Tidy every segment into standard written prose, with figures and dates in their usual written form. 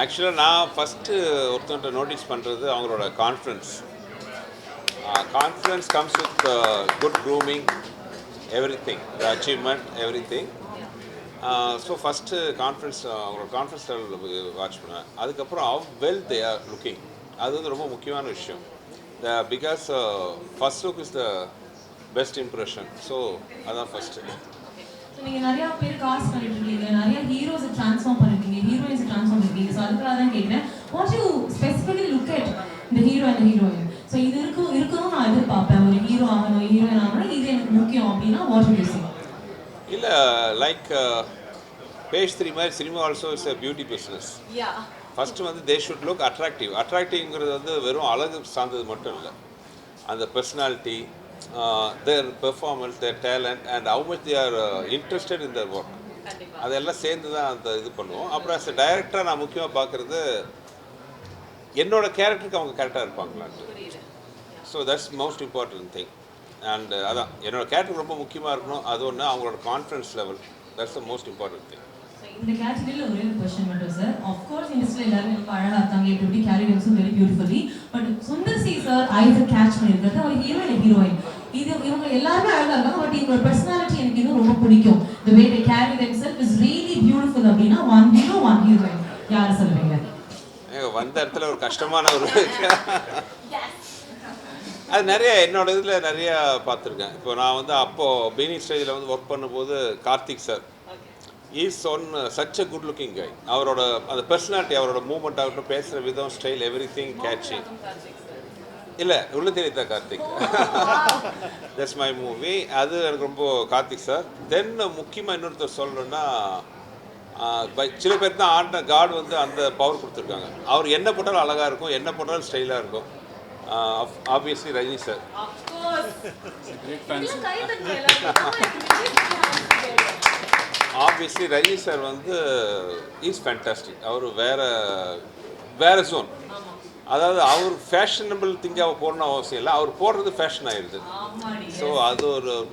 ஆக்சுவலாக நான் first ஒருத்தன்ட்ட notice பண்ணுறது அவங்களோட confidence. Confidence comes with good grooming, everything, the achievement, everything. So first confidence, அவங்களோட confidence level watch பண்ணுவேன். அதுக்கப்புறம் how well they are looking, அது வந்து ரொம்ப முக்கியமான விஷயம். Because first look is the best impression. So அதான் first. So நீங்கள் நிறையா பேர் காஸ்ட் பண்ணிட்டு இருக்கீங்க, நிறைய ஹீரோஸை ட்ரான்ஸ்ஃபார்ம் பண்ணிருக்கீங்க, ஹீரோயின்ஸை ட்ரான்ஸ்ஃபார்ம் பண்ணிருக்கீங்க. ஸோ அதுக்காக தான் கேட்குறேன், what you specifically look at இந்த ஹீரோ அண்ட் ஹீரோயின்? ஸோ இது இருக்கணும் நான் எதிர்பார்ப்பேன், ஒரு ஹீரோ ஆகணும், ஹீரோயின் ஆகணும், இது எனக்கு முக்கியம் அப்படின்னா வாட் யூ சி? இல்லை, லைக் பேஜ் 3 மாதிரி cinema also is a beauty business. First வந்து தே ஷுட் லுக் அட்ராக்டிவ். அட்ராக்டிவ்ங்கிறது வந்து வெறும் அழகு சார்ந்தது மட்டும் இல்லை, அந்த personality, their performance, their talent and how much they are interested in their work, அதெல்லாம் சேர்ந்து தான் அந்த இது பண்ணுவோம். அப்புறம் as a director நான் முக்கியமாக பார்க்குறது என்னோட கேரக்டருக்கு அவங்க கரெக்டாக இருப்பாங்களான்ட்டு. So that's most important thing. And அதான் என்னோடய கேரக்டர் ரொம்ப முக்கியமாக இருக்கணும். அது ஒன்று, அவங்களோட confidence level, that's the most important thing. இந்த கேட்டகரியில் ஒரே ஒரு கொஸ்டின் மட்டும் சார். ஆஃப்கோர்ஸ் இண்டஸ்ட்ரியில் எல்லாருமே ரொம்ப அழகாக இருக்காங்க, எப்படி carry also very beautifully. But Sundar C sir ஐஸை கேட்ச் பண்ணியிருக்கிறது ஒரு ஹீரோயின் ஹீரோயின், இது இவங்க எல்லாருமே அழகாக இருக்காங்க, பட் இவங்களோட பர்சனாலிட்டி எனக்கு இன்னும் ரொம்ப பிடிக்கும், the way they carry themselves is really beautiful அப்படின்னா ஒன் ஹீரோ ஒன் ஹீரோயின் யார் சொல்லுவீங்க? வந்த இடத்துல ஒரு கஷ்டமான ஒரு அது நிறைய என்னோட இதில் நிறையா பார்த்துருக்கேன். இப்போ நான் வந்து அப்போது பீனிங் ஸ்டேஜில் வந்து ஒர்க் பண்ணும்போது Karthik sir is one such a good looking guy. அவரோட அந்த பர்சனாலிட்டி, அவரோட மூவ்மெண்ட் ஆகட்டும், பேசுகிற விதம், ஸ்டைல், எவ்ரி திங் கேட்சி. இல்லை, உள்ள தெரியுதா கார்த்திக்? That's my movie. அது எனக்கு ரொம்ப கார்த்திக் சார். தென் முக்கியமாக இன்னொருத்தர் சொல்லணுன்னா, சில பேர் தான் ஆண்ட காட் வந்து அந்த பவர் கொடுத்துருக்காங்க. அவர் என்ன போட்டாலும் அழகாக இருக்கும், என்ன போட்டாலும் ஸ்டைலாக இருக்கும். Obviously Rajini sir. Obviously Rajini sir வந்து இஸ் ஃபேண்டாஸ்டிக். அவர் வேறு ஜோன். அதாவது அவர் ஃபேஷனபிள் திங்காக போடணும் அவசியம் இல்லை, அவர் போடுறது ஃபேஷன் ஆகிடுது. ஸோ அது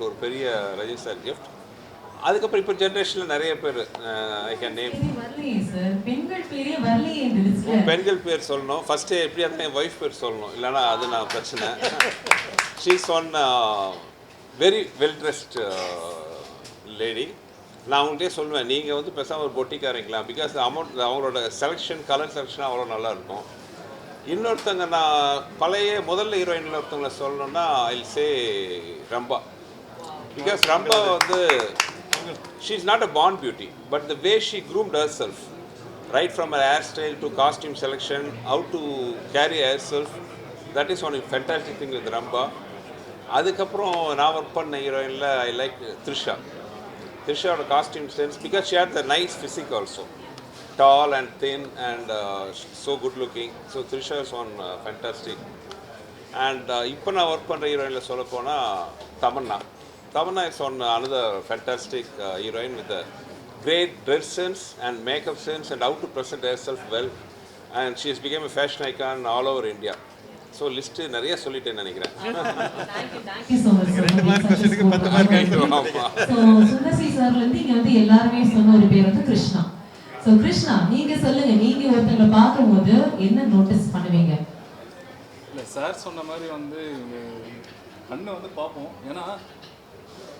ஒரு பெரிய ரஜினி சார் கிஃப்ட். அதுக்கப்புறம் இப்போ ஜென்ரேஷனில் நிறைய பேர் ஐ கேன் நேம். பெண்கள் பேர் சொல்லணும் ஃபஸ்ட்டு, எப்படியா இருந்தால் என் ஒய்ஃப் பேர் சொல்லணும், இல்லைனா அது நான் பிரச்சனை. She is one very well dressed lady. நான் அவங்கள்ட்டே சொல்லுவேன், நீங்கள் வந்து பேசாமல் ஒரு பொட்டிக்காரங்களா, பிகாஸ் அமௌண்ட் அவங்களோட செலெக்ஷன், கலர் செலெக்ஷன் அவ்வளோ நல்லாயிருக்கும். இன்னொருத்தங்க நான் பழைய முதல்ல ஹீரோயினில் ஒருத்தவங்களை சொல்லணுன்னா I will say Rambha. Because Rambha வந்து she is not a born beauty, but the way she groomed herself, right from her hairstyle to costume selection, how to carry herself, that is one fantastic thing with Ramba. அதுக்கப்புறம் நான் work பண்ண ஹீரோயினில் I like த்ரிஷாவோட costume sense, because she had the nice physique also, tall and thin and so good looking. So Trisha is one fantastic. And இப்போ நான் work பண்ணுற ஹீரோயினில் சொல்ல போனால் Tamanna is on another fantastic heroine with a great dress sense and makeup sense and how to present herself well, and she has become a fashion icon all over India. So list நிறைய சொல்லிட்டேன்னு நினைக்கிறேன். Thank you so much. ரெண்டு mark क्वेश्चனுக்கு 10 mark ஆயிடுச்சு. So Sundar C சார்ல இருந்து இங்க வந்து எல்லாரும் சொன்ன ஒரு பேர் வந்து கிருஷ்ணா. So கிருஷ்ணா, நீங்க சொல்லுங்க, நீங்க ஒருத்தங்களை பார்க்கும்போது என்ன நோட்டீஸ் பண்ணுவீங்க? இல்லை, சார் சொன்ன மாதிரி வந்து கண்ணை வந்து பார்ப்போம். ஏன்னா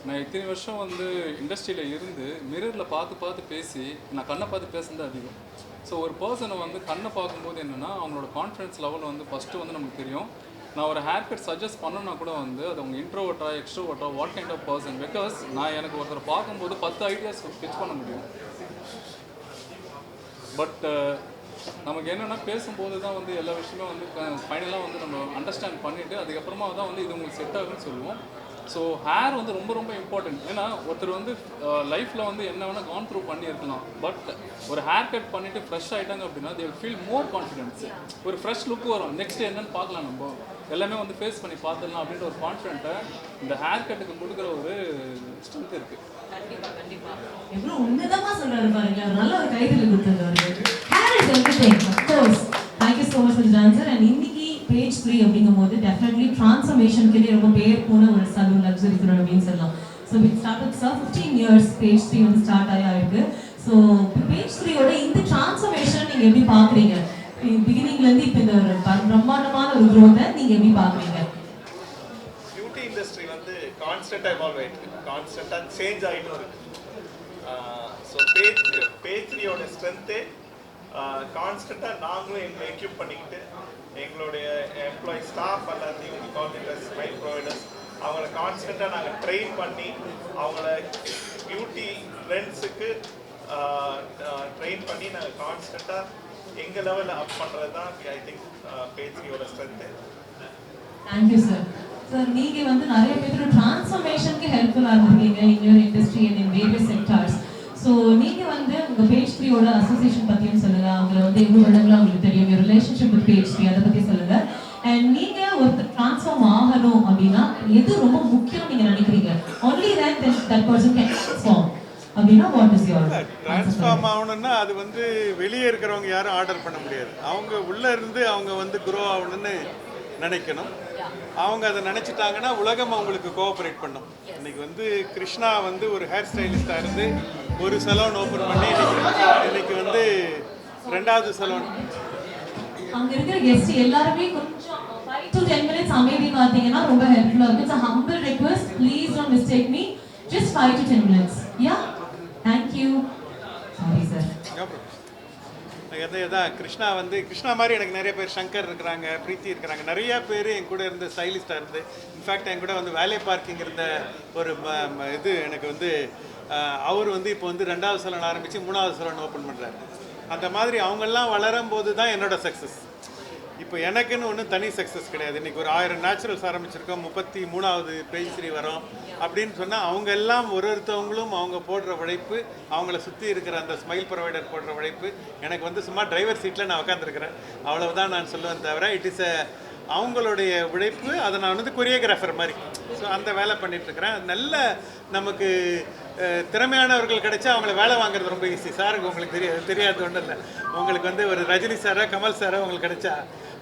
நான் இத்தனை வருஷம் வந்து இண்டஸ்ட்ரியில் இருந்து மிரரில் பார்த்து பேசி நான் கண்ணை பார்த்து பேசுனது அதிகம். ஸோ ஒரு பர்சனை வந்து கண்ணை பார்க்கும்போது என்னென்னா அவங்களோட கான்ஃபிடன்ஸ் லெவல் வந்து ஃபஸ்ட்டு வந்து நமக்கு தெரியும். நான் ஒரு ஹேர் கட் சஜஸ்ட் பண்ணனா கூட வந்து அது அவங்க இன்ட்ரோவர்ட்டா எக்ஸ்ட்ரோவர்ட்டா what kind of person, because நான் எனக்கு ஒருத்தரை பார்க்கும்போது 10 ஐடியாஸ் பிச் பண்ண முடியும். பட் நமக்கு என்னென்னா பேசும்போது தான் வந்து எல்லா விஷயமே வந்து ஃபைனலாக வந்து நம்ம அண்டர்ஸ்டாண்ட் பண்ணிவிட்டு அதுக்கப்புறமா தான் வந்து இது உங்களுக்கு செட் ஆகுன்னு சொல்லுவோம். ஸோ ஹேர் வந்து ரொம்ப ரொம்ப இம்பார்ட்டன்ட். ஏன்னா ஒருத்தர் வந்து லைஃப்பில் வந்து என்ன வேணால் கான் த்ரூ பண்ணியிருக்கலாம், பட் ஒரு ஹேர் கட் பண்ணிவிட்டு ஃப்ரெஷ் ஆகிட்டாங்க அப்படின்னா they will feel more confidence. ஒரு ஃப்ரெஷ் லுக் வரும், நெக்ஸ்ட் என்னன்னு பார்க்கலாம், நம்ம எல்லாமே வந்து ஃபேஸ் பண்ணி பார்த்துடலாம் அப்படின்ற ஒரு கான்ஃபிடென்ட்டை இந்த ஹேர் கட்டுக்கு கொடுக்குற ஒரு ஸ்ட்ரென்த் இருக்குது. கண்டிப்பாக கண்டிப்பாக எவ்வளோ உன்னதமாக சொல்கிறாரு பாருங்க, நல்ல ஒரு கைதில் கொடுத்துருக்காரு. Hair is everything, of course. Thank you so much for the answer. And இன்னைக்கு பேஜ் 3 அப்படிங்கும்போது டெஃபினெட்லி ட்ரான்ஸ்ஃபர்மேஷனுக்கு ரொம்ப பேர் போன ஒரு சலூன் லக்ஸரி சலூன் அப்படின்னு சொல்லலாம். So it started sir 15 years page 3 வந்து ஸ்டார்ட் ஆகிருக்கு. ஸோ பேஜ் 3யோட இந்த ட்ரான்ஸ்ஃபர்மேஷன் நீங்கள் நீங்க எப்படி பாக்குறீங்க? பிகினிங்ல இருந்து இப்போ இந்த ஒரு பிரம்மாண்டமான ஒரு growth-ஐ நீங்க எப்படி பாக்குறீங்க? பியூட்டி இண்டஸ்ட்ரி வந்து கான்ஸ்டன்டா எவால்வ் ஆயிட்டு கான்ஸ்டன்டா சேஞ்ச் ஆகிட்டும் இருக்கு. ஸோ பேஜ்ரியோட ஸ்ட்ரென்த்தே கான்ஸ்டன்டாக நாங்களும் எங்களை எக்யூப் பண்ணிக்கிட்டு எங்களுடைய எம்ப்ளாயி ஸ்டாஃப் எல்லாத்தையும் கார்டினேட்டர்ஸ் ஸ்மைல் ப்ரொவைடர்ஸ் அவங்கள கான்ஸ்டன்டாக நாங்கள் ட்ரெயின் பண்ணி அவங்கள பியூட்டி ட்ரெண்ட்ஸுக்கு ட்ரெயின் பண்ணி நாங்கள் கான்ஸ்டன்டாக எங்கள் லெவலில் அப் பண்ணுறது தான் ஐ திங்க் பேஜ்ரியோட ஸ்ட்ரென்த்து. Thank you sir. சார் நீங்க வந்து நிறைய பேரோட டிரான்ஸ்ஃபர்மேஷனுக்கு ஹெல்ப்ஃபுல்லாக இருந்திருக்கீங்க in your industry and in various sectors. So நீங்க வந்து உங்க பேஜ்3யோட அசோசியேஷன் பத்தியும் சொல்லுங்க. அவங்களை வந்து எவ்வளவு வருடங்களா உங்களுக்கு தெரியும், your relationship with பேஜ்3 அதை பத்தி சொல்லுங்க. அண்ட் நீங்க ஒருத்தர் டிரான்ஸ்ஃபார்ம் ஆகணும் அப்படின்னா எது ரொம்ப முக்கியம் நீங்க நினைக்கிறீங்க? only then that person can transform அப்படின்னா வாட் இஸ் யுவர் ட்ரான்ஸ்ஃபார்ம் ஆகணும்னா அது வந்து வெளியே இருக்கிறவங்க யாரும் ஆர்டர் பண்ண முடியாது. அவங்க உள்ளே இருந்து அவங்க வந்து க்ரோ ஆகணும்னு நினைக்கணும். அவங்க அதை நினச்சிட்டாங்கன்னா உலகம் அவங்களுக்கு கோஆப்ரேட் பண்ணும். இன்னைக்கு வந்து கிருஷ்ணா வந்து ஒரு ஹேர் ஸ்டைலிஸ்டாக இருந்து ஒரு சலூன் ஓப்பன் பண்ணி இன்னைக்கு வந்து 2வது சலூன். அங்க இருக்கிற கெஸ்ட் எல்லாருமே கொஞ்சம் 5 to 10 minutes அமைதி காத்தீங்கன்னா ரொம்ப ஹெல்ப்ஃபுல்லா இருக்கும். It's a humble request. Please don't mistake me. Just 5 to 10 minutes. Yeah. Thank you. Sorry sir. Krishna வந்து கிருஷ்ணா மாதிரி எனக்கு நிறைய பேர் சங்கர் இருக்கிறாங்க, பிரீத்தி இருக்கிறாங்க, நிறைய பேர் என் கூட இருந்து ஸ்டைலிஸ்டாக இருந்து இன்ஃபேக்ட் என் கூட வந்து வேலை பார்க்கிங் இருந்த ஒரு இது எனக்கு வந்து அவர் வந்து இப்போ வந்து 2வது சலூன் ஆரம்பித்து 3வது சலூன் ஓப்பன் பண்ணுறாரு. அந்த மாதிரி அவங்கெல்லாம் வளரும் போது தான் என்னோட சக்ஸஸ். இப்போ எனக்குன்னு ஒன்றும் தனி சக்ஸஸ் கிடையாது. இன்றைக்கி ஒரு 1000 நேச்சுரல்ஸ் ஆரம்பிச்சிருக்கோம், 33வது பேஜ்3 வரோம் அப்படின்னு சொன்னால் அவங்க எல்லாம் ஒருத்தவங்களும் அவங்க போடுற உழைப்பு, அவங்கள சுற்றி இருக்கிற அந்த ஸ்மைல் ப்ரொவைடர் போடுற உழைப்பு. எனக்கு வந்து சும்மா டிரைவர் சீட்டில் நான் உட்காந்துருக்கிறேன், அவ்வளவுதான் நான் சொல்லுவேன் தவிர இட் இஸ் அவங்களுடைய உழைப்பு. அதை நான் வந்து கொரியோகிராஃபர் மாதிரி ஸோ அந்த வேலை பண்ணிகிட்ருக்கிறேன். நல்ல நமக்கு திறமையானவர்கள் கிடைச்சா அவங்கள வேலை வாங்குறது ரொம்ப ஈஸி. சாருக்கு உங்களுக்கு தெரியாது ஒன்றும் இல்லை. உங்களுக்கு வந்து ஒரு ரஜினி சாரோ கமல் சாரோ உங்களுக்கு கிடைச்சா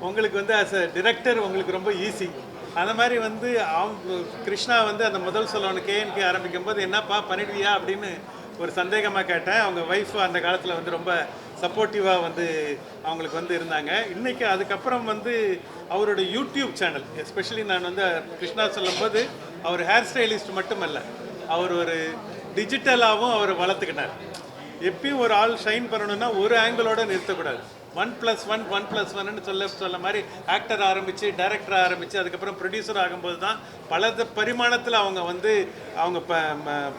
உங்களுக்கு வந்து ஆஸ் அ டிரெக்டர் உங்களுக்கு ரொம்ப ஈஸி. அந்த மாதிரி வந்து கிருஷ்ணா வந்து அந்த முதல் சலூன் கேஎன்கே ஆரம்பிக்கும் போது என்னப்பா பண்ணிடுவியா அப்படின்னு ஒரு சந்தேகமாக கேட்டேன். அவங்க ஒய்ஃப் அந்த காலத்தில் வந்து ரொம்ப சப்போர்ட்டிவாக வந்து அவங்களுக்கு வந்து இருந்தாங்க. இன்றைக்கி அதுக்கப்புறம் வந்து அவரோட யூடியூப் சேனல் எஸ்பெஷலி நான் வந்து கிருஷ்ணா சொல்லும்போது அவர் ஹேர் ஸ்டைலிஸ்ட் மட்டுமல்ல, அவர் ஒரு டிஜிட்டலாகவும் அவர் வளர்த்துக்கிட்டார். எப்பயும் ஒரு ஆள் ஷைன் பண்ணணும்னா ஒரு ஆங்கிளோடு நிறுத்தக்கூடாது. 1+1 1+1ன்னு சொல்ல மாதிரி ஆக்டர் ஆரம்பித்து டைரக்டர் ஆரம்பித்து அதுக்கப்புறம் ப்ரொடியூசர் ஆகும்போது தான் பல பரிமாணத்தில் அவங்க வந்து அவங்க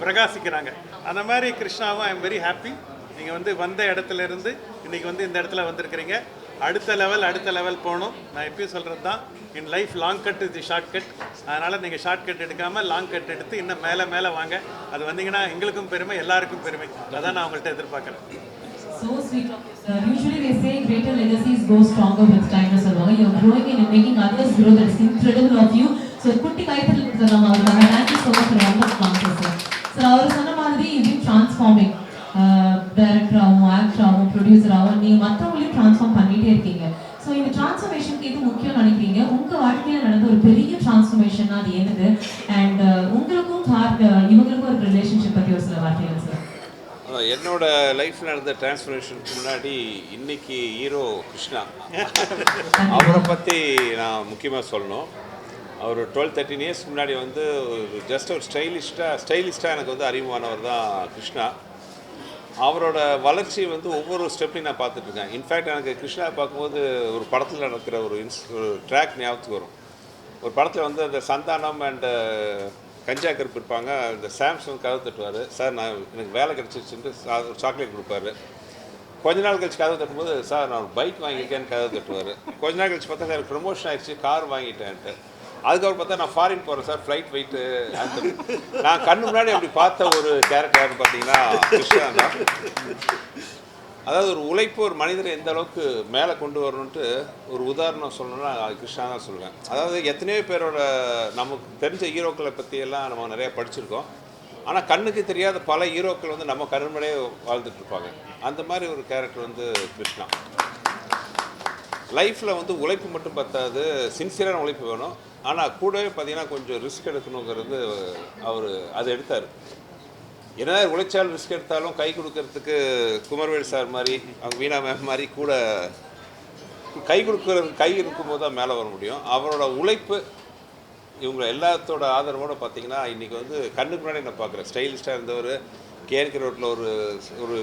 பிரகாசிக்கிறாங்க. அந்த மாதிரி கிருஷ்ணாவும் ஐ எம் வெரி ஹாப்பி. நீங்கள் வந்து வந்த இடத்துல இருந்து இன்றைக்கி வந்து இந்த இடத்துல வந்திருக்கிறீங்க. அடுத்த லெவல் போகணும். நான் எப்பயும் சொல்கிறது தான், in life long cut is the short cut. அதனால் நீங்கள் ஷார்ட் கட் எடுக்காமல் லாங் கட் எடுத்து இன்னும் மேலே வாங்க. அது வந்தீங்கன்னா எங்களுக்கும் பெருமை, எல்லாருக்கும் பெருமை. அதான் நான் உங்கள்கிட்ட எதிர்பார்க்குறேன். So sweet of you, sir. Usually they say greater legacies go stronger with time. சொல்லுவாங்க. You are growing and making others grow. That is incredible of you. So குட்டி கைத்தல் கொடுத்துறோம் அவருக்காக. Thank you so much for wonderful answer, sir. Sir, அவர் சொன்ன மாதிரி you been transforming. டைரக்டராகவும் ஆக்டராகவும் ப்ரொடியூசராகவும் நீங்கள் மற்றவங்களையும் transform பண்ணிகிட்டே இருக்கீங்க. So இந்த ட்ரான்ஸ்ஃபர்மேஷனுக்கு எது முக்கியம் நினைக்கிறீங்க? உங்கள் வாழ்க்கையில் நடந்த ஒரு பெரிய ட்ரான்ஸ்ஃபர்மேஷன் அது என்னது? அண்ட் உங்களுக்கும் இவங்களுக்கும் ஒரு ரிலேஷன்ஷிப் பற்றி ஒரு சில வார்த்தைகள் சார். என்னோட லைஃப்பில் நடந்த டிரான்ஸ்ஃபர்மேஷனுக்கு முன்னாடி இன்னைக்கு ஹீரோ கிருஷ்ணா அவரை பற்றி நான் முக்கியமாக சொல்லணும். அவர் 12-13 இயர்ஸ் முன்னாடி வந்து ஜஸ்ட் ஒரு ஸ்டைலிஸ்டாக எனக்கு வந்து அறிமுகமானவர் தான் கிருஷ்ணா. அவரோட வளர்ச்சி வந்து ஒவ்வொரு ஸ்டெப்லையும் நான் பார்த்துட்ருக்கேன். இன்ஃபேக்ட் எனக்கு கிருஷ்ணா பார்க்கும்போது ஒரு படத்தில் நடக்கிற ஒரு ட்ராக் ஞாபகத்துக்கு வரும். ஒரு படத்தில் வந்து அந்த சந்தானம் அண்ட் கஞ்சா கருப்பு இருப்பாங்க. இந்த சாம்சங் கதவு தட்டுவார். சார் நான் எனக்கு வேலை கிடச்சிச்சுட்டு ஒரு சாக்லேட் கொடுப்பாரு. கொஞ்ச நாள் கழிச்சு கதவு தட்டும்போது சார் நான் ஒரு பைக் வாங்கியிருக்கேன்னு கதவு தட்டுவார். கொஞ்ச நாள் கழிச்சு பார்த்தா சார் ப்ரொமோஷன் ஆகிடுச்சு, கார் வாங்கிட்டேன்ட்டு. அதுக்கப்புறம் பார்த்தா நான் ஃபாரின் போகிறேன் சார், ஃப்ளைட் வெயிட்டு. அந்த நான் கண்ணு முன்னாடி அப்படி பார்த்த ஒரு கேரக்டர்னு பார்த்தீங்கன்னா கிருஷ்ணா தான். அதாவது ஒரு உழைப்பு ஒரு மனிதரை எந்த அளவுக்கு மேலே கொண்டு வரணுன்ட்டு ஒரு உதாரணம் சொல்லணும்னா கிருஷ்ணா தான் சொல்லுவேன். அதாவது எத்தனையோ பேரோட நமக்கு தெரிஞ்ச ஹீரோக்களை பற்றியெல்லாம் நம்ம நிறையா படிச்சிருக்கோம். ஆனால் கண்ணுக்கு தெரியாத பல ஹீரோக்கள் வந்து நம்ம கருமனையே வாழ்ந்துட்டுருப்பாங்க. அந்த மாதிரி ஒரு கேரக்டர் வந்து கிருஷ்ணா. லைஃப்பில் வந்து உழைப்பு மட்டும் பத்தாது, சின்சியரான உழைப்பு வேணும். ஆனால் கூடவே பார்த்தீங்கன்னா கொஞ்சம் ரிஸ்க் எடுக்கணுங்கிறது அவர் அதை எடுத்தார். என்ன உழைச்சால் ரிஸ்க் எடுத்தாலும் கை கொடுக்கறதுக்கு குமரவேல் சார் மாதிரி அவங்க வீணா மேம் மாதிரி கூட கை கொடுக்கறது கை இருக்கும்போது தான் மேலே வர முடியும். அவரோட உழைப்பு இவங்க எல்லாத்தோட ஆதரவோடு பார்த்தீங்கன்னா இன்றைக்கி வந்து கண்ணுக்கு முன்னாடி நான் பார்க்குறேன். ஸ்டைலிஸ்டாக இருந்தவர் கேஎன்கே ரோட்டில் ஒரு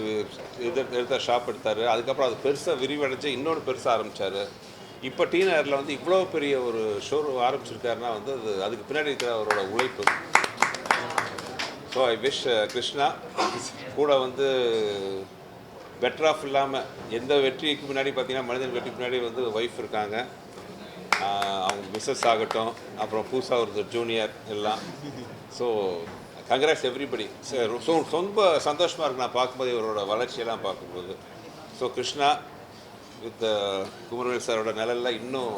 எடுத்த ஷாப் எடுத்தார். அதுக்கப்புறம் அது பெருசாக விரிவடைஞ்சு இன்னொன்று பெருசாக ஆரம்பித்தார். இப்போ டி நகரில் வந்து இவ்வளோ பெரிய ஒரு ஷோரூம் ஆரம்பிச்சிருக்காருன்னா வந்து அதுக்கு பின்னாடி இருக்கிற அவரோட உழைப்பு. ஸோ ஐ விஷ் கிருஷ்ணா கூட வந்து பெட்டர் ஆஃப் இல்லாமல் எந்த வெற்றிக்கு முன்னாடி பார்த்தீங்கன்னா மனிதன் வெற்றிக்கு முன்னாடி வந்து ஒய்ஃப் இருக்காங்க, அவங்க மிஸ்ஸஸ் ஆகட்டும், அப்புறம் புதுசாக ஒரு ஜூனியர் எல்லாம். So congrats everybody. ஸோ ரொம்ப சந்தோஷமாக இருக்குது நான் பார்க்கும்போது இவரோட வளர்ச்சியெல்லாம் பார்க்கும்போது. ஸோ கிருஷ்ணா வித் குமரவேல் சாரோட நிழலில் இன்னும்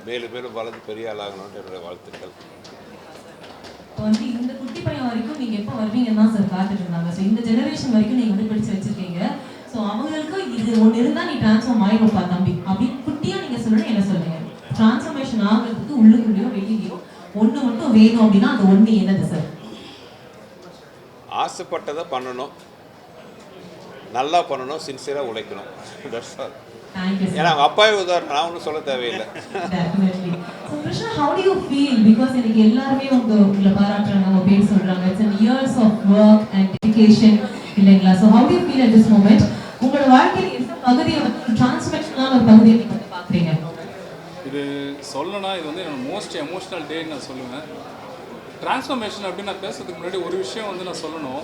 மேலும் மேலும் வளர்ந்து பெரிய ஆளாகணும்னு என்னோட வாழ்த்துக்கள். வந்து இந்த குட்டி பையன் வரைக்கும் நீங்கள் எப்போ வருவீங்கன்னு தான் சார் காத்துட்டு இருந்தாங்க. ஸோ இந்த ஜெனரேஷன் வரைக்கும் நீங்கள் வந்து பிடிச்சி வச்சுருக்கீங்க. ஸோ அவங்களுக்கு இது ஒன்று இருந்தால் நீ ட்ரான்ஸ்ஃபார்ம் ஆகிடுப்பா தம்பி அப்படின்னு குட்டியாக நீங்கள் சொல்லணும். என்ன சொல்லுங்கள்? ட்ரான்ஸ்ஃபர்மேஷன் ஆகிறதுக்கு உள்ளுக்குள்ளேயோ வெளியிலையோ ஒன்று மட்டும் வேணும் அப்படின்னா அது ஒன்று என்னது சார்? ஆசைப்பட்டதை பண்ணணும், நல்லா பண்ணணும், சின்சியராக உழைக்கணும். That's all. ஏன்னா அவங்க அப்பாவே உதாரணம், நான் ஒன்றும் சொல்ல தேவையில்லை. So Krishna, how do you feel? Because எனக்கு எல்லாருமே உங்களை பாராட்டுறாங்க, உங்க பேர் சொல்றாங்க. It's an years of work and dedication இல்லைங்களா? So how do you feel at this moment? உங்களோட வாழ்க்கையில் எந்த பகுதியை டிரான்ஸ்ஃபர்மேஷனான ஒரு பகுதியை நீங்க பார்க்குறீங்க? இது சொல்லணும்னா இது வந்து என்னோட மோஸ்ட் எமோஷ்னல் டேன்னு நான் சொல்லுவேன். டிரான்ஸ்ஃபர்மேஷன் அப்படின்னு நான் பேசுறதுக்கு முன்னாடி ஒரு விஷயம் வந்து நான் சொல்லணும்.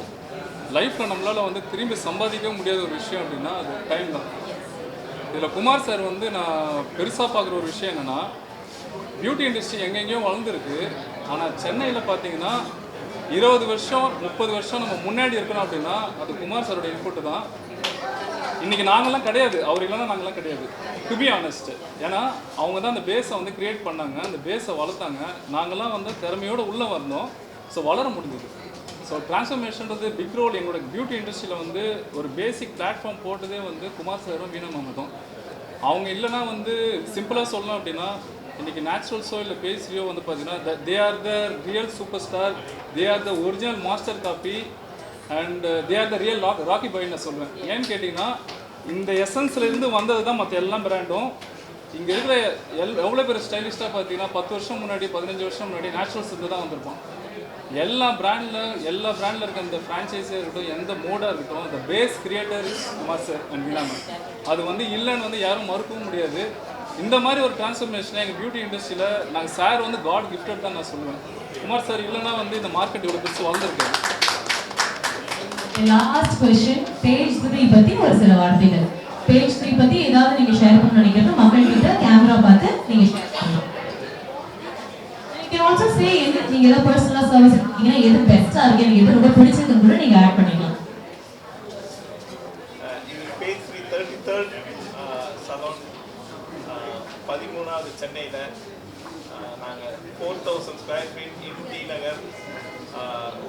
லைஃப்பில் நம்மளால் வந்து திரும்பி சம்பாதிக்க முடியாத ஒரு விஷயம் அப்படின்னா அது டைம் தான். இதில் குமார் சார் வந்து நான் பெருசாக பார்க்குற ஒரு விஷயம் என்னென்னா, பியூட்டி இண்டஸ்ட்ரி எங்கெங்கேயோ வளர்ந்துருக்கு. ஆனால் சென்னையில் பார்த்தீங்கன்னா 20 வருஷம் 30 வருஷம் நம்ம முன்னாடி இருக்கணும் அப்படின்னா அது குமார் சாரோட இன்புட்டு தான். இன்றைக்கி நாங்கள்லாம் கிடையாது, அவர் இல்லைன்னா நாங்கள்லாம் கிடையாது, டு பி ஆனஸ்ட்டு. ஏன்னா அவங்க தான் அந்த பேஸை வந்து க்ரியேட் பண்ணாங்க, அந்த பேஸை வளர்த்தாங்க. நாங்கள்லாம் வந்து திறமையோடு உள்ளே வந்தோம். ஸோ வளர முடிஞ்சுது. ஸோ ட்ரான்ஸ்ஃபர்மேஷன்றது பிக் ரோல். எங்களோட பியூட்டி இண்டஸ்ட்ரியில் வந்து ஒரு பேசிக் பிளாட்ஃபார்ம் போட்டதே வந்து குமார் சாரும் வீணா மேம் தான். அவங்க இல்லைனா வந்து சிம்பிளாக சொல்லணும் அப்படின்னா இன்றைக்கி நேச்சுரல் ஷோ இல்லை பேசியோ வந்து பார்த்தீங்கன்னா they are the real super star, they are the original master copy and they are the real Rocky Bhai நான் சொல்லுவேன். ஏன்னு கேட்டிங்கன்னா இந்த எசன்ஸ்லேருந்து வந்தது தான் மற்ற எல்லா பிராண்டும். இங்கே இருக்கிற எவ்வளோ பேர் ஸ்டைலிஸ்ட்டாக பார்த்தீங்கன்னா 10 வருஷம் முன்னாடி 15 வருஷம் முன்னாடி நேச்சுரல்ஸ் இருந்து தான் வந்திருப்பான். எல்லா பிராண்டில் இருக்க அந்த ஃப்ரான்ச்சைஸியாக இருக்கட்டும், எந்த மோடாக இருக்கட்டும், அந்த base creator Kumar sir and Veena ma'am. அது வந்து இல்லைன்னு வந்து யாரும் மறுக்கவும் முடியாது. இந்த மாதிரி ஒரு டிரான்ஸ்ஃபர்மேஷனை எங்கள் பியூட்டி இண்டஸ்ட்ரியில் நாங்கள் சார் வந்து காட் கிஃப்டட் தான் நான் சொல்லுவேன். குமார் சார் இல்லைன்னா வந்து இந்த மார்க்கெட் இவ்வளோ பெருசு வளர்ந்துருக்கேன். லாஸ்ட் क्वेश्चन, பேஜ் 3 பற்றி ஒரு சில வார்த்தைகள். பேஜ் 3 பற்றி ஏதாவது நீங்கள் ஷேர் பண்ண நினைக்கிறது மக்கள்கிட்ட கேமரா பார்த்து நீங்கள் ஷேர் பண்ணலாம். You can also say நீங்க ஏதாவது பர்சனலா சர்வீஸ் இருக்கீங்கன்னா எது பெஸ்டா இருக்கு, எனக்கு எது ரொம்ப பிடிச்சிருக்குன்னு கூட நீங்க ஆட் பண்ணிக்கலாம். இது பேஜ் 33rd சலூன் 13வது சென்னையில் நாங்கள் 4000 square feet in T Nagar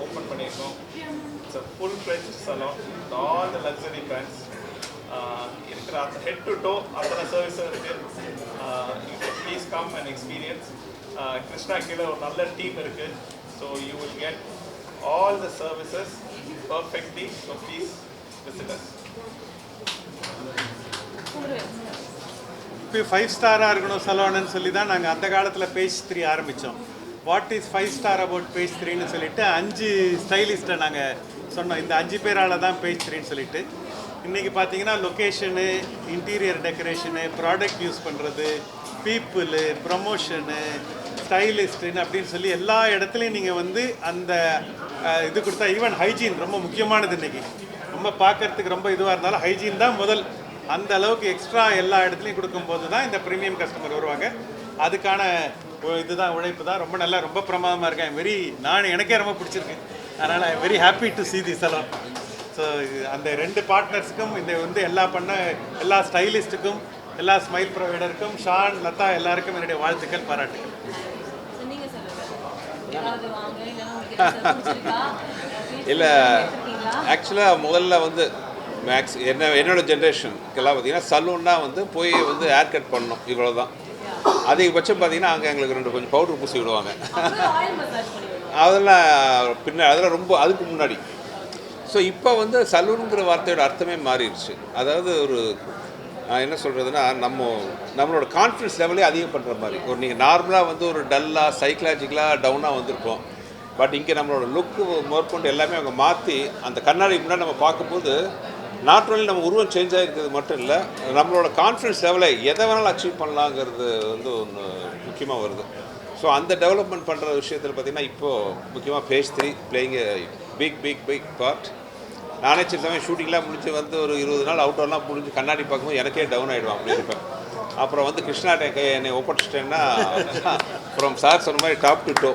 open பண்ணியிருக்கோம். It's a full fledged salon with all the luxury brands. இருக்கிற அந்த ஹெட் டு டோ அத்தனை சர்வீஸும் இருக்குது. Please come and experience. Krishna கீழே ஒரு நல்ல டீம் இருக்குது. So you will get all the services perfectly. So please visit us. இப்போ 5 ஸ்டாராக இருக்கணும் சலோன்னு சொல்லி தான் நாங்கள் அந்த காலத்தில் பேஜ் 3 ஆரம்பித்தோம். What is 5 star about page 3ன்னு சொல்லிட்டு 5 ஸ்டைலிஸ்ட்டை நாங்கள் சொன்னோம். இந்த 5 பேரால் தான் பேஜ் 3ன்னு சொல்லிட்டு இன்றைக்கி பார்த்தீங்கன்னா location, interior decoration, product use பண்ணுறது, பீப்புளு, ப்ரமோஷனு, ஸ்டைலிஸ்ட்டுன்னு அப்படின்னு சொல்லி எல்லா இடத்துலையும் நீங்கள் வந்து அந்த இது கொடுத்தா. ஈவன் ஹைஜீன் ரொம்ப முக்கியமானது. இன்றைக்கி ரொம்ப பார்க்குறதுக்கு ரொம்ப இதுவாக இருந்தாலும் ஹைஜீன் தான் முதல். அந்த அளவுக்கு எக்ஸ்ட்ரா எல்லா இடத்துலையும் கொடுக்கும்போது தான் இந்த ப்ரீமியம் கஸ்டமர் வருவாங்க. அதுக்கான இதுதான் உழைப்பு தான். ரொம்ப நல்லா, ரொம்ப பிரமாதமாக இருக்கேன். எனக்கே ரொம்ப பிடிச்சிருக்கு. அதனால் I very happy to see this salon. So அந்த 2 பார்ட்னர்ஸுக்கும் இந்த வந்து எல்லா ஸ்டைலிஸ்ட்டுக்கும், எல்லா ஸ்மைல் ப்ரொவைடருக்கும், ஷான், லதா எல்லாருக்கும் என்னுடைய வாழ்த்துக்கள், பாராட்டுகள். இல்லை ஆக்சுவலாக முதல்ல வந்து என்னோட ஜென்ரேஷனுக்கெல்லாம் பார்த்தீங்கன்னா சலூன்னா வந்து போய் வந்து ஹேர் கட் பண்ணணும், இவ்வளோ தான். அதிகபட்சம் பார்த்தீங்கன்னா அங்கே எங்களுக்கு கொஞ்சம் பவுடர் பூசி விடுவாங்க. அதெல்லாம் அதெல்லாம் ரொம்ப அதுக்கு முன்னாடி. ஸோ இப்போ வந்து சலூனுங்கிற வார்த்தையோட அர்த்தமே மாறிடுச்சு. அதாவது ஒரு என்ன சொல்கிறதுனா, நம்மளோட கான்ஃபிடன்ஸ் லெவலே அதிகம் பண்ணுற மாதிரி. ஒரு நீங்கள் நார்மலாக வந்து ஒரு டல்லாக சைக்கலாஜிக்கலாக டவுனாக வந்திருப்போம். பட் இங்கே நம்மளோட லுக்கு மேற்கொண்டு எல்லாமே அவங்க மாற்றி அந்த கண்ணாடி முன்னாடி நம்ம பார்க்கும்போது நாட் ஒன்லி நம்ம உருவம் சேஞ்ச் ஆகிருக்கிறது மட்டும் இல்லை, நம்மளோட கான்ஃபிடன்ஸ் லெவலை எதை வேணாலும் அச்சீவ் பண்ணலாங்கிறது வந்து ஒன்று முக்கியமாக வருது. ஸோ அந்த டெவலப்மெண்ட் பண்ணுற விஷயத்தில் பார்த்திங்கன்னா இப்போது முக்கியமாக phase 3 பிளேயிங் பிக் பார்ட். நானே சில சமயம் ஷூட்டிங்லாம் முடிஞ்சு வந்து ஒரு 20 நாள் அவுட்டர்லாம் முடிஞ்சு கண்ணாடி பார்க்கும்போது எனக்கே டவுன் ஆகிடுவான், அப்படி இருப்பேன். அப்புறம் வந்து கிருஷ்ணாட்ட என்னை ஒப்படைச்சிட்டேன்னா அப்புறம் சார் சொன்ன மாதிரி டாப் டு டோ.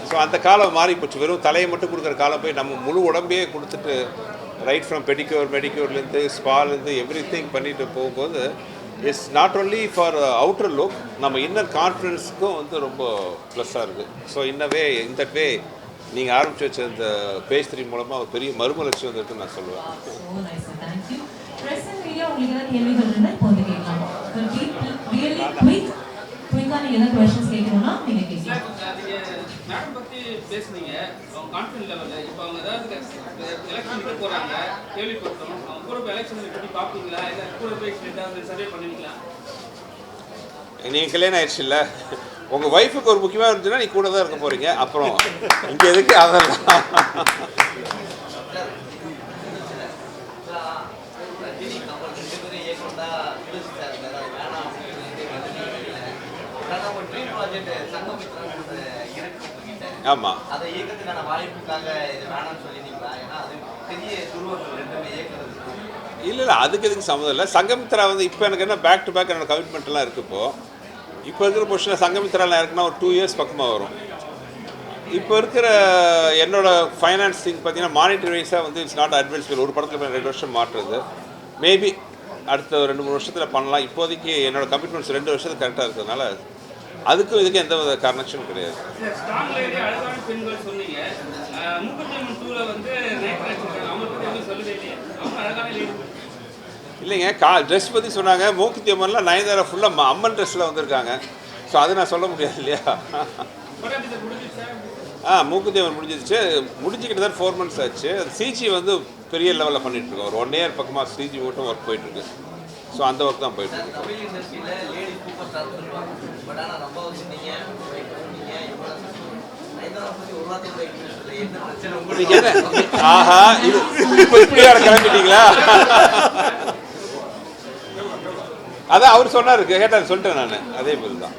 ஸோ அந்த காலம் மாறி போச்சு. வெறும் தலையை மட்டும் கொடுக்குற காலம் போய் நம்ம முழு உடம்பையே கொடுத்துட்டு ரைட் ஃப்ரம் மெடிக்யூர்லேருந்து ஸ்பாலேருந்து எவ்ரி திங் பண்ணிட்டு போகும்போது it's not only for outer look, நம்ம இன்னர் கான்ஃபிடென்ஸுக்கும் வந்து ரொம்ப ப்ளஸ்ஸாக இருக்குது. ஸோ இந்த வே நீங்கள் ஆரம்பித்து வச்ச இந்த phase 3 மூலமாக ஒரு பெரிய மறுமலர்ச்சி வந்துருக்குன்னு நான் சொல்லுவேன். So nice, sir. Thank you. Present media உங்களுக்கு ஏதாவது கேள்விகள் இருந்தால் இப்போ வந்து கேட்கலாம். Really quick-ஆ நீங்கள் எதாவது questions கேட்கணும்னா நீங்கள் கேட்கலாம். மேடம் பற்றி பேசுனீங்க, அவங்க கான்ஃபிடன்ட் லெவலில் இப்போ அவங்க ஏதாவது எலெக்ஷன் போகிறாங்க கேள்விப்பட்டோம், அவங்க கூட போய் எலெக்ஷன் பற்றி பார்ப்பீங்களா, இல்லை கூட போய் ஏதாவது சர்வே பண்ணுவீங்களா? நீங்கள் கல்யாணம் ஆயிடுச்சு இல்லை, உங்கள் ஒய்ஃபுக்கு ஒரு முக்கியமாக இருந்துச்சுன்னா நீ கூட தான் இருக்க போகிறீங்க. அப்புறம் இங்கே எதுக்கு அதெல்லாம் ஆமாம். இல்லை அதுக்கு எதுக்கு சம்மந்தம் இல்லை. சங்கமித்ரா வந்து இப்போ எனக்கு என்ன பேக் டு பேக் என்னோடய கமிட்மெண்ட்லாம் இருக்குது. இப்போ இருக்கிற பொசிஷனில் சங்கமித்ராலாம் இருக்குன்னா ஒரு 2 years பக்கமாக வரும். இப்போ இருக்கிற என்னோடய ஃபைனான்ஸ் திங் பார்த்தீங்கன்னா மானிட்டரி வைஸாக வந்து இட்ஸ் நாட் அட்வைசபிள். ஒரு படத்தில் 2 வருஷம் மாற்றுறது மேபி அடுத்த 2-3 வருஷத்தில் பண்ணலாம். இப்போதைக்கு என்னோடய கமிட்மெண்ட்ஸ் 2 வருஷத்துக்கு கரெக்டாக இருக்கிறதுனால அதுக்கும் இதுக்கு எந்த வித கனெக்ஷன் கிடையாது. ஸ்ட்ராங் லேடி அழகான பெண்கள் சொன்னீங்க, மூக்குத்தியம்மன் 2ல வந்து அவங்க பற்றி எதுவும் சொல்லவே இல்லையே, அவங்க அழகான லேடி இல்லைங்க. ட்ரெஸ் பற்றி சொன்னாங்க. மூக்குத்தியம்மன்லாம் நயன்தாரா ஃபுல்லாக அம்மன் ட்ரெஸ்ஸில் வந்திருக்காங்க. ஸோ அதை நான் சொல்ல முடியாது இல்லையா. மூக்குத்தியம்மன் முடிஞ்சுக்கிட்டு தான் 4 months ஆச்சு. சிஜி வந்து பெரிய லெவலில் பண்ணிகிட்ருக்கோம். ஒரு 1 year பக்கமாக சிஜி மட்டும் ஒர்க் போயிட்டுருக்கு. ஸோ அந்த ஒர்க் தான் போயிட்டுருக்கு. ஆஹா, இது இப்போ இப்படி வேற கிளம்பிட்டீங்களா? அதான் அவர் சொன்னார், கேட்டார், சொல்லிட்டேன் நான். அதே மாதிரி தான்.